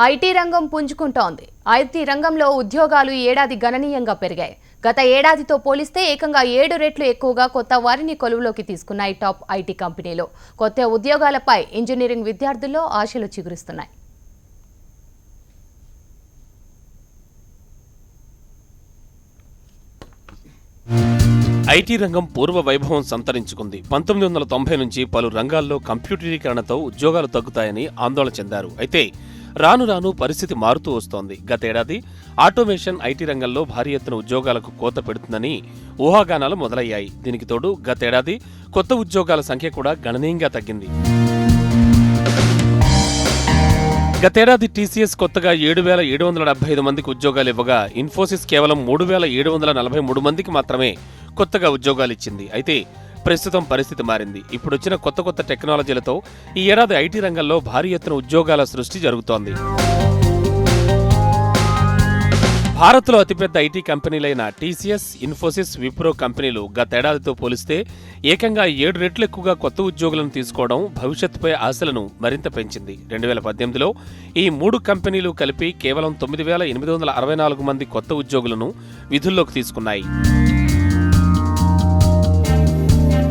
IT రంగం పుంజుకుంటోంది. IT రంగంలో ఉద్యోగాలు ఏడాది గణనీయంగా పెరిగాయి. గత ఏడాదితో పోలిస్తే ఏకంగా 7 రెట్లు ఎక్కువగా కొత్త వారిని కొలువులోకి తీసుకున్నాయి టాప్ ఐటీ కంపెనీలు. కొత్త ఉద్యోగాలపై ఇంజనీరింగ్ విద్యార్థుల్లో ఆశలు చిగురిస్తున్నాయి. ఐటీ రంగం పూర్వ వైభవం సంతరించుకుంది. 1990 నుంచి పలు రంగాల్లో కంప్యూటరీకరణతో ఉద్యోగాలు తగ్గుతాయని ఆందోళన చెందారు. అయితే రాను రాను పరిస్థితి మారుతూ వస్తోంది. గతేడాది ఆటోమేషన్ ఐటీ రంగంలో భారీ ఎత్తున ఉద్యోగాలకు కోత పెడుతుందని ఊహాగానాలు మొదలయ్యాయి. దీనికి తోడు గతేడాది కొత్త ఉద్యోగాల సంఖ్య కూడా గణనీయంగా తగ్గింది. గతేడాది టీసీఎస్ కొత్తగా 7,775 మందికి ఉద్యోగాలు ఇవ్వగా ఇన్ఫోసిస్ కేవలం 3,743 మందికి మాత్రమే కొత్తగా ఉద్యోగాలిచ్చింది. అయితే ప్రస్తుతం పరిస్థితి మారింది. ఇప్పుడొచ్చిన కొత్త టెక్నాలజీలతో ఈ ఏడాది ఐటీ రంగంలో భారీ ఎత్తున ఉద్యోగాల సృష్టి జరుగుతోంది. భారత్లో అతిపెద్ద ఐటీ కంపెనీలైన టీసీఎస్, ఇన్ఫోసిస్, విప్రో కంపెనీలు గతేడాదితో పోలిస్తే ఏకంగా 7 రెట్లు ఎక్కువగా కొత్త ఉద్యోగులను తీసుకోవడం భవిష్యత్తుపై ఆశలను మరింత పెంచింది. 2018లో ఈ 3 కంపెనీలు కలిపి కేవలం 9,864 మంది కొత్త ఉద్యోగులను విధుల్లోకి తీసుకున్నాయి.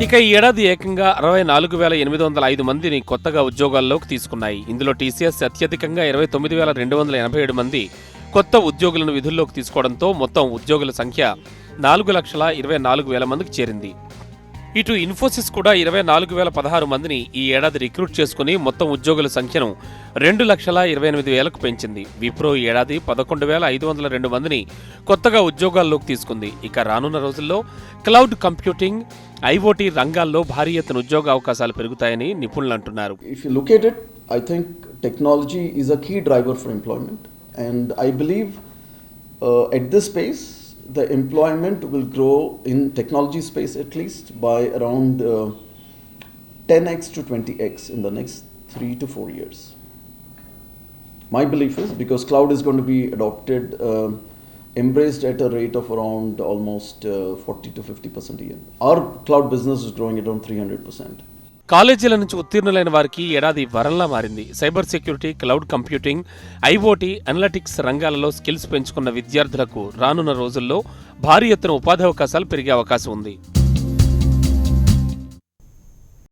ఇక ఈ ఏడాది ఏకంగా 64,805 మందిని కొత్తగా ఉద్యోగాల్లోకి తీసుకున్నాయి. ఇందులో టీసీఎస్ అత్యధికంగా 29,287 మంది కొత్త ఉద్యోగులను విధుల్లోకి తీసుకోవడంతో మొత్తం ఉద్యోగుల సంఖ్య 4,24,000 మందికి చేరింది. ఇటు ఇన్ఫోసిస్ కూడా 24,016 మందిని ఈ ఏడాది రిక్రూట్ చేసుకుని మొత్తం ఉద్యోగుల సంఖ్యను 2,28,000కు పెంచింది. విప్రో ఈ ఏడాది 11,502 మందిని కొత్తగా ఉద్యోగాల్లోకి తీసుకుంది. ఇక రానున్న రోజుల్లో క్లౌడ్ కంప్యూటింగ్, ఐఓటీ రంగాల్లో భారీ ఎత్తున ఉద్యోగ అవకాశాలు పెరుగుతాయని నిపుణులు అంటున్నారు. If you look at it, I think technology is a key driver for employment. And I believe at this pace, the employment will grow in technology space at least by around 10x to 20x in the next 3 to 4 years. My belief is because cloud is going to be adopted, embraced at a rate of around almost 40 to 50% a year. Our cloud business is growing at around 300%. కాలేజీల నుంచి ఉత్తీర్ణులైన వారికి ఏడాది వరంలా మారింది. Cyber security, cloud computing, IoT, analytics రంగాలలో skills పెంచుకున్న విద్యార్థులకు రానున్న రోజుల్లో భారీ ఎత్తున ఉపాధి అవకాశాలు పెరిగే అవకాశం ఉంది.